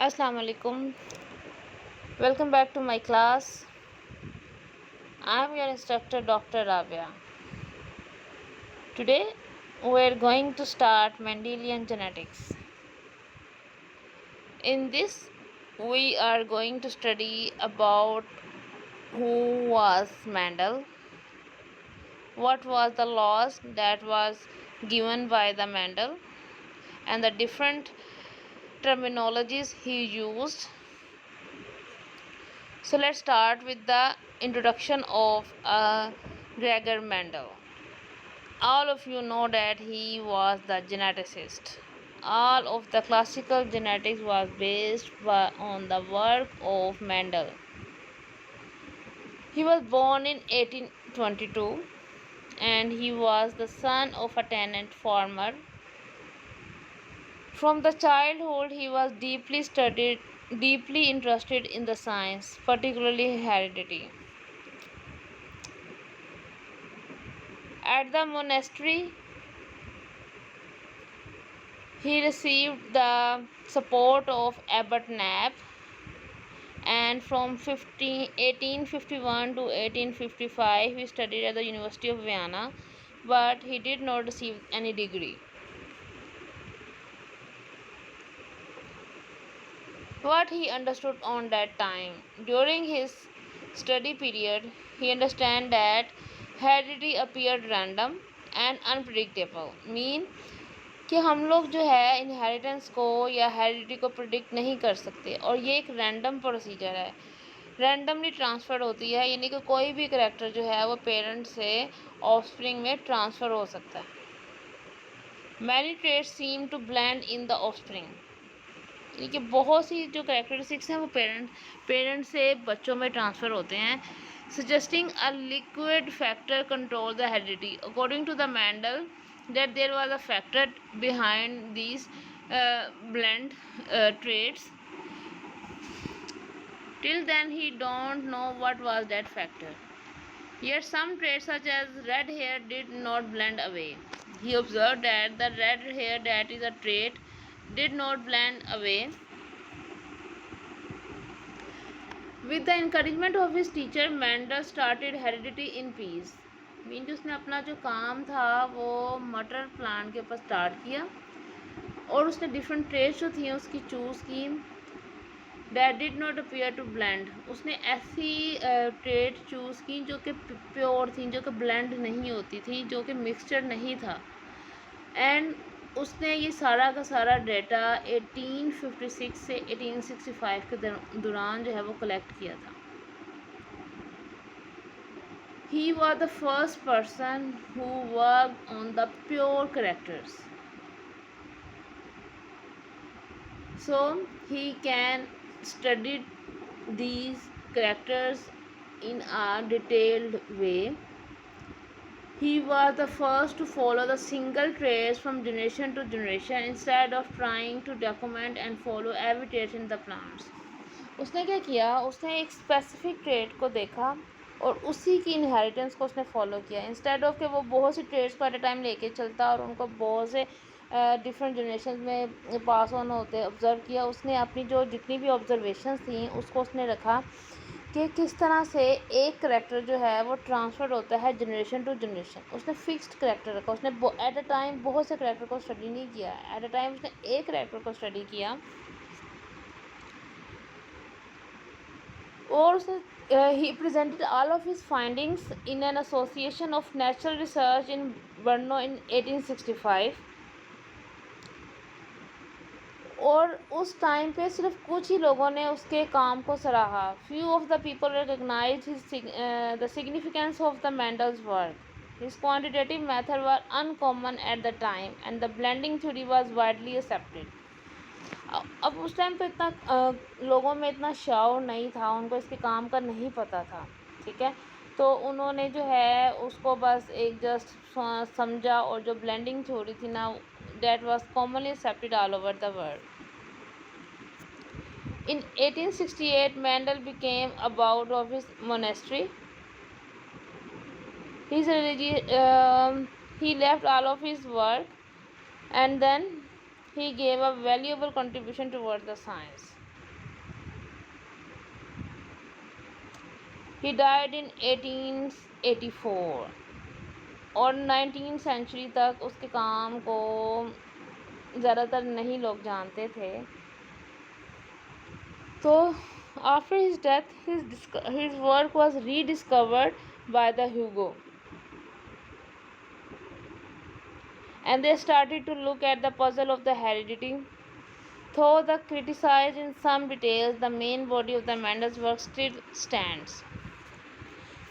Assalamu alaikum. Welcome back to my class. I am your instructor Dr. Rabia. Today we are going to start Mendelian genetics. In this we are going to study about who was Mendel, what was the laws that was given by the Mendel and the different terminologies he used. So let's start with the introduction of Gregor Mendel. All of you know that he was the geneticist. All of the classical genetics was based on the work of Mendel. He was born in 1822 and he was the son of a tenant farmer. From the childhood he was deeply interested in the science, particularly heredity. At the monastery he received the support of Abbot Nap, and from 1851 to 1855 he studied at the University of Vienna, but he did not receive any degree. What he understood on that time during his study period, he understand that heredity appeared random and unpredictable, mean कि हम लोग जो है inheritance को या heredity को predict नहीं कर सकते, और ये एक रैंडम प्रोसीजर है, रैंडमली ट्रांसफ़र होती है, यानी कि कोई भी करैक्टर जो है वो पेरेंट से ऑफस्प्रिंग में ट्रांसफ़र हो सकता है. Many traits seem to blend in the offspring, यानी कि बहुत सी जो कैरेक्टरिस्टिक्स हैं वो पेरेंट से बच्चों में ट्रांसफ़र होते हैं. Suggesting a liquid factor control the heredity. According to the Mendel that there was a factor behind these blend traits. Till then he don't know what was that factor. Yet some traits such as red hair did not blend away. He observed that the red hair, that is a trait, did not blend away. With the encouragement of his teacher, Mendel started heredity in peace. Mean उसने अपना जो काम था वो मटर plant के ऊपर start किया और उसने डिफरेंट ट्रेड्स जो थी उसकी चूज़ की. That did not appear to blend. उसने ऐसी ट्रेड चूज़ की जो कि प्योर थी, जो कि ब्लेंड नहीं होती थी, जो कि मिक्सचर नहीं था. एंड उसने ये सारा का सारा डेटा 1856 से 1865 के दौरान जो है वो कलेक्ट किया था. He was the first person who worked on the pure characters. So he can study these characters in a detailed way. He was the first to follow the single trace from generation to generation instead of trying to document and follow every trait in the plants. उसने क्या किया, उसने एक specific trait को देखा और उसी की इनहेरिटेंस को उसने फॉलो किया, इंस्टेड ऑफ कि वो बहुत सी ट्रेड्स को एट अ टाइम लेके चलता और उनको बहुत से डिफरेंट जनरेशन में पास ऑन होते ऑब्ज़र्व किया. उसने अपनी जो जितनी भी ऑब्जर्वेशंस थी उसको उसने रखा कि किस तरह से एक करेक्टर जो है वो ट्रांसफ़र होता है जनरेशन टू जनरेशन. उसने फिक्स्ड करेक्टर रखा, उसने एट अ टाइम बहुत से करेक्टर को स्टडी नहीं किया, एट अ टाइम उसने एक करेक्टर को स्टडी किया और उसने he presented all of his findings in an association of natural research in Brno in 1865. और उस टाइम पे सिर्फ कुछ ही लोगों ने उसके काम को सराहा. few of the people recognized the significance of the Mendel's work. His quantitative method were uncommon at the time and the blending theory was widely accepted. अब उस टाइम पे इतना लोगों में इतना शौक़ नहीं था, उनको इसके काम का नहीं पता था, ठीक है. तो उन्होंने जो है उसको बस एक जस्ट समझा और जो ब्लेंडिंग थ्योरी थी ना, that was commonly accepted all over the world. In 1868 Mendel became abbot of his monastery. He left all of his work and then he gave a valuable contribution towards the science. He died in 1884 और 19th century तक उसके काम को ज़्यादातर नहीं लोग जानते थे। तो after his death his work was rediscovered by the Hugo and they started to look at the puzzle of the heredity. Though the criticized in some details, the main body of the Mendel's work still stands.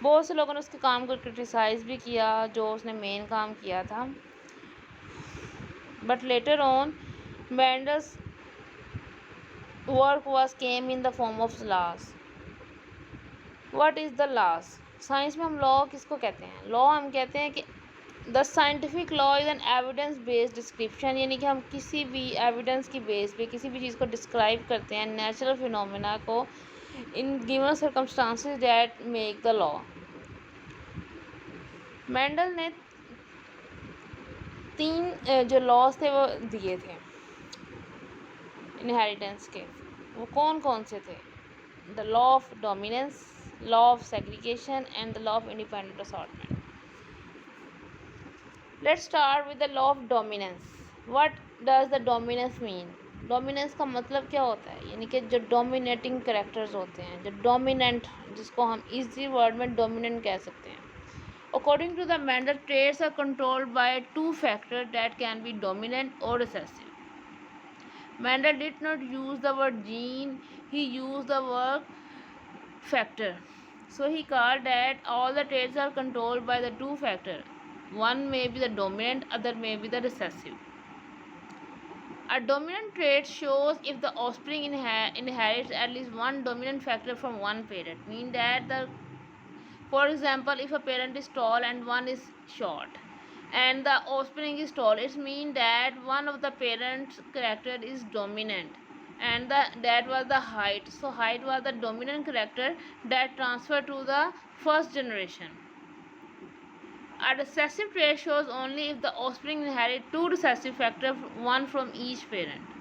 बहुत से लोगों ने उसके काम को criticise भी किया जो उसने मेन काम किया था, but later on Mendel's work was came in the form of laws. What is the laws? Science में हम लॉ किसको कहते हैं? लॉ हम कहते हैं कि the scientific law is an evidence based description, यानी कि हम किसी भी एविडेंस की बेस पे किसी भी चीज़ को डिस्क्राइब करते हैं, नेचुरल फिनोमेना को, in given circumstances that make the law. Mendel ने 3 जो लॉज थे वो दिए थे इनहेरिटेंस के। वो कौन कौन से थे? The law of dominance, law of segregation and the law of independent assortment. Let's start with the law of dominance. What does the dominance mean? Dominance का मतलब क्या होता है? यानी कि जो डोमिनेटिंग करेक्टर्स होते हैं, जो डोमिनेंट, जिसको हम इजी वर्ड में डोमिनेंट कह सकते हैं। According to the Mendel, traits are controlled by 2 factors that can be dominant or recessive. Mendel did not use the word gene, he used the word factor. So he called that all the traits are controlled by the 2 factors. One may be the dominant, other may be the recessive. A dominant trait shows if the offspring inherits at least one dominant factor from one parent. Mean that for example, if a parent is tall and one is short, and the offspring is tall, it means that one of the parents' character is dominant, and that was the height. So height was the dominant character that transferred to the first generation. A recessive trait shows only if the offspring inherit 2 recessive factors, one from each parent.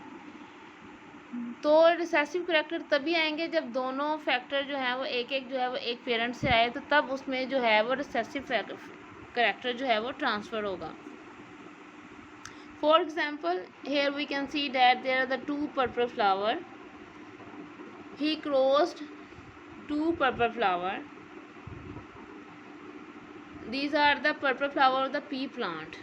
तो recessive character तभी आएंगे जब दोनों factor जो है वो एक जो है वो एक पेरेंट से आए, तो तब उसमें जो है वो रिसेसिव करेक्टर जो है वो ट्रांसफ़र होगा। For example, here we can see that there are the 2 purple flower. He crossed 2 purple flower. These are the purple flower of the pea plant.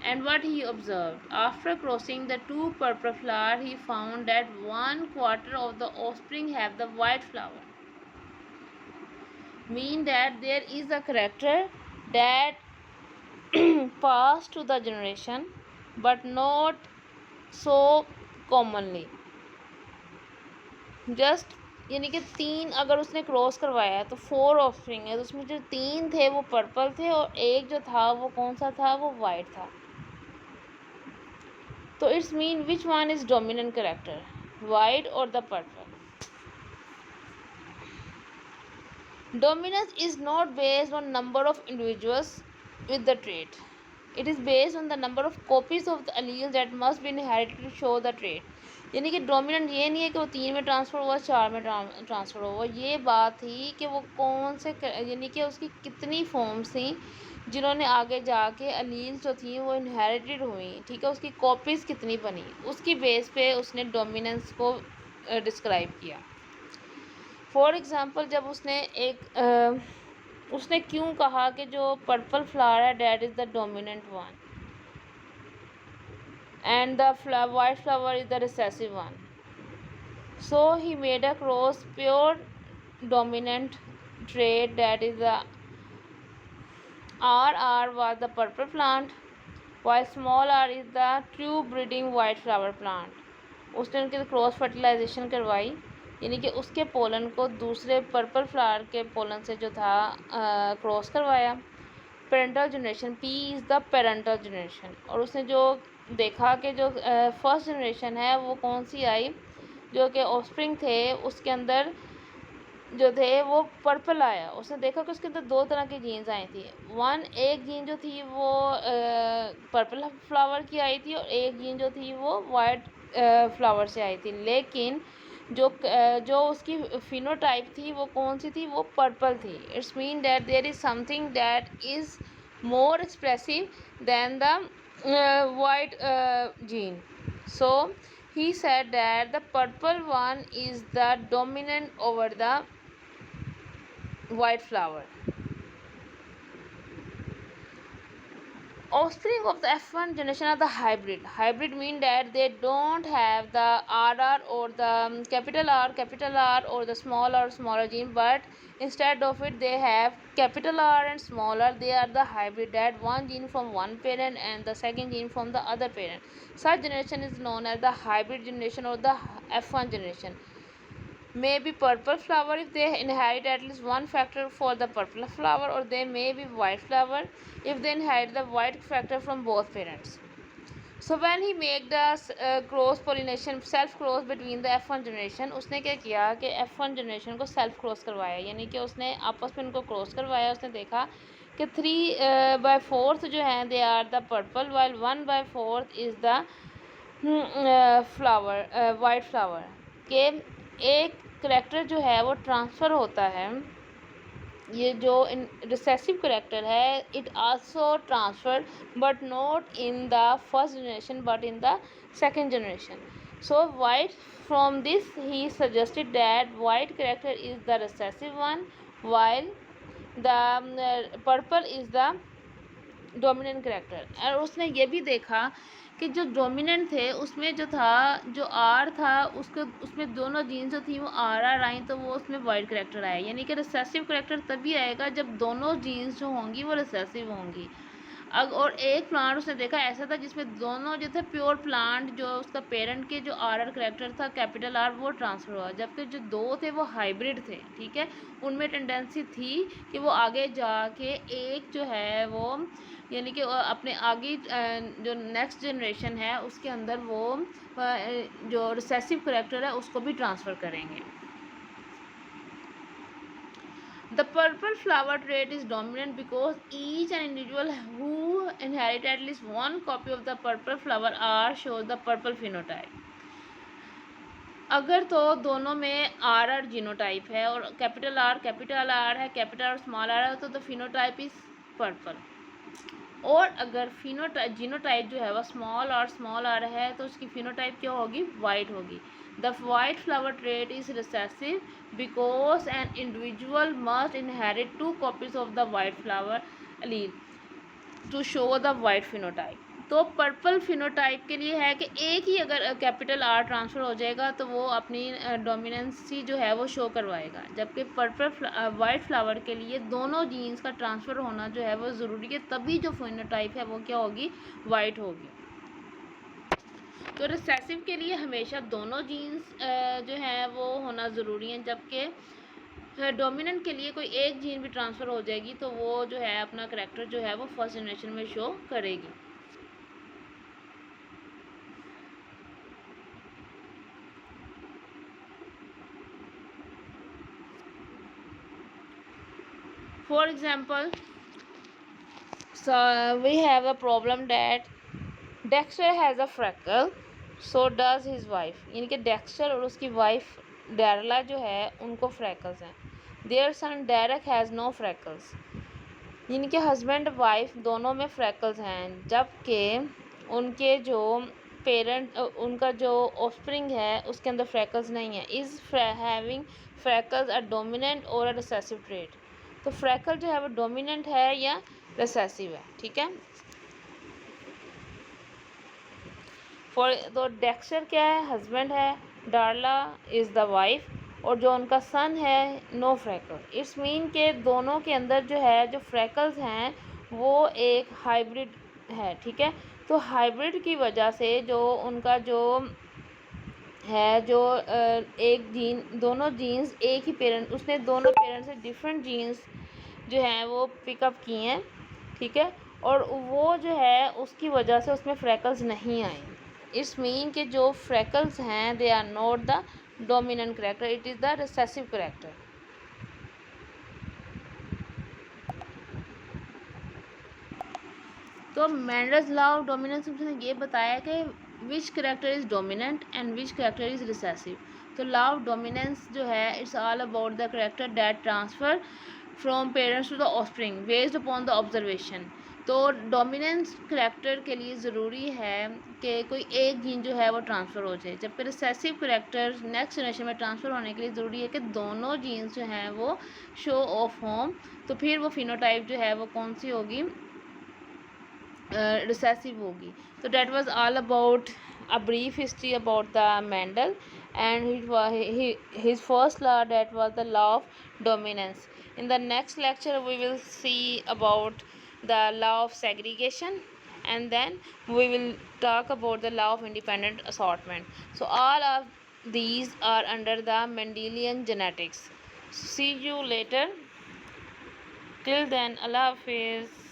And what he observed, after crossing the 2 purple flower, he found that 1/4 of the offspring have the white flower. Mean that there is a character that passed to the generation, but not so commonly. Just यानी कि 3 अगर उसने cross करवाया तो 4 offspring है, तो उसमें जो 3 थे वो पर्पल थे और एक जो था वो कौन सा था? वो वाइट था. तो it's mean which one is dominant character, white और the purple. Dominance is not based on number of individuals with the trait. It is based on the number of copies of the allele that must be inherited to show the trait. यानी कि dominant ये नहीं है कि वो 3 में transfer हुआ, 4 में ट्रांसफ़र हुआ. ये बात थी कि वो कौन से, यानी कि उसकी कितनी फॉर्म्स थी जिन्होंने आगे जाके एलील्स जो थी वो इनहेरिटेड हुई. ठीक है, उसकी कॉपीज़ कितनी बनी, उसकी बेस पे उसने डोमिनेंस को डिस्क्राइब किया. फॉर एग्ज़ाम्पल, जब उसने क्यों कहा कि जो पर्पल फ्लावर है that is the dominant one and the white flower is the recessive one. So he made a cross pure dominant trait, that is the RR was the purple plant, while small r is the true breeding white flower plant. उसने उनकी cross fertilisation करवाई, यानी कि उसके pollen को दूसरे purple flower के pollen से जो था क्रॉस करवाया. Parental generation, P is the parental generation. और उसने जो देखा कि जो फर्स्ट जनरेशन है वो कौन सी आई, जो कि ऑफस्प्रिंग थे उसके अंदर जो थे वो पर्पल आया. उसने देखा कि उसके अंदर 2 तरह की जीन्स आई थी. एक जीन जो थी वो पर्पल फ्लावर की आई थी और एक जीन जो थी वो वाइट फ्लावर से आई थी. लेकिन जो उसकी फिनोटाइप थी वो कौन सी थी, वो पर्पल थी. It's mean that there is something that is more expressive than the white gene. So he said that the purple one is the dominant over the white flower. Offspring of the F1 generation are the hybrid. Hybrid mean that they don't have the RR or the capital R or the small or smaller gene, but instead of it they have capital R and smaller. They are the hybrid, that one gene from one parent and the second gene from the other parent. Such generation is known as the hybrid generation or the F1 generation. May be purple flower if they inherit at least one factor for the purple flower, or they may be white flower if they inherit the white factor from both parents. So when he make the cross pollination, self cross between the F1 generation, उसने क्या किया कि F1 generation को self cross करवाया, यानी कि उसने आपस में उनको cross करवाया. उसने देखा कि 3/4 जो हैं they are the purple, while 1/4 is the flower, white flower. के एक करेक्टर जो है वो ट्रांसफ़र होता है. ये जो रिसेसिव करेक्टर है, it also transfer but not in the first generation but in the second generation. So white from this he suggested that white character is the recessive one, while the purple is the dominant character. और उसने ये भी देखा कि जो dominant थे उसमें जो था, जो आर था, उसमें दोनों जीन्स जो थी वो आर आई, तो वो उसमें वाइट करेक्टर आया. यानी कि रिसेसिव करेक्टर तभी आएगा जब दोनों जीन्स जो होंगी वो रिसेसिव होंगी. और एक प्लांट उसने देखा ऐसा था जिसमें दोनों जो थे प्योर प्लांट, जो उसका पेरेंट के जो आर करेक्टर था कैपिटल आर, वो ट्रांसफ़र हुआ. जबकि जो दो थे वो हाइब्रिड थे. ठीक है, उनमें टेंडेंसी थी कि वो आगे जाके एक जो है वो, यानी कि अपने आगे जो नेक्स्ट जनरेशन है उसके अंदर वो जो रिसेसिव करेक्टर है उसको भी ट्रांसफ़र करेंगे. The purple flower trait is dominant because each and individual who inherit at least one copy of the purple flower R shows the purple phenotype. अगर तो दोनों में आर जीनोटाइप है और कैपिटल आर है, कैपिटल आर स्मॉल आर है, तो the phenotype is purple. और अगर जीनोटाइप जो है वह स्मॉल आर है तो उसकी फिनोटाइप क्या होगी, वाइट होगी. The white flower trait is recessive because an individual must inherit 2 copies of the white flower allele to show the white phenotype. तो पर्पल फिनोटाइप के लिए है कि एक ही अगर कैपिटल आर ट्रांसफ़र हो जाएगा तो वो अपनी डोमिनेंसी जो है वो शो करवाएगा. जबकि पर्पल वाइट फ्लावर के लिए दोनों जीन्स का ट्रांसफ़र होना जो है वो ज़रूरी है, तभी जो फिनोटाइप है वो क्या होगी, वाइट होगी. तो रिसेसिव के लिए हमेशा दोनों जीन्स जो है वो होना ज़रूरी है. जबकि डोमिनेंट के लिए कोई एक जीन भी ट्रांसफ़र हो जाएगी तो वो जो है अपना करैक्टर जो है वो फर्स्ट जनरेशन में शो करेगी. For example, so we have a problem that Dexter has a freckle, so does his wife. यानी कि Dexter और उसकी वाइफ Darla जो है उनको freckles हैं. Their son Derek has no freckles. यानी कि हस्बैंड वाइफ दोनों में freckles हैं, जबकि उनके जो पेरेंट, उनका जो ऑफस्प्रिंग है उसके अंदर freckles नहीं है. Is having freckles a dominant or a recessive trait? तो फ्रैकल जो है वो डोमिनेंट है या रिसेसिव है. ठीक है, तो डेक्स्टर क्या है, हस्बैंड है, डार्ला इज़ द वाइफ, और जो उनका सन है नो फ्रैकल. इट्स मीन के दोनों के अंदर जो है जो फ्रैकल्स हैं वो एक हाइब्रिड है. ठीक है, तो हाइब्रिड की वजह से जो उनका जो है, जो एक जीन, दोनों जीन्स एक ही पेरेंट, उसने दोनों पेरेंट से डिफरेंट जीन्स जो हैं वो पिकअप किए हैं. ठीक है, और वो जो है उसकी वजह से उसमें फ्रैकल्स नहीं आए. इट्स मीन कि जो फ्रैकल्स हैं they are not the dominant character, it is the recessive character. तो मेंडल्स लॉ ऑफ डोमिनेंस ने ये बताया कि which character is dominant and which character is recessive. तो लॉ ऑफ डोमिनेंस जो है it's all about the character that transfer from parents to the offspring based upon the observation. तो dominance character के लिए ज़रूरी है कि कोई एक जीन जो है वो ट्रांसफ़र हो जाए, जबकि रिसेसिव करेक्टर नेक्स्ट जनरेशन में ट्रांसफ़र होने के लिए ज़रूरी है कि दोनों जीन्स जो हैं वो शो ऑफ हों, तो फिर वो फिनोटाइप जो है वो कौन सी होगी, रिसेसिव होगी। तो that was all about a brief history about the Mendel and his first law, that was the law of dominance. In the next lecture we will see about the law of segregation, and then we will talk about the law of independent assortment. So all of these are under the Mendelian genetics. See you later. Till then, Allah Hafiz.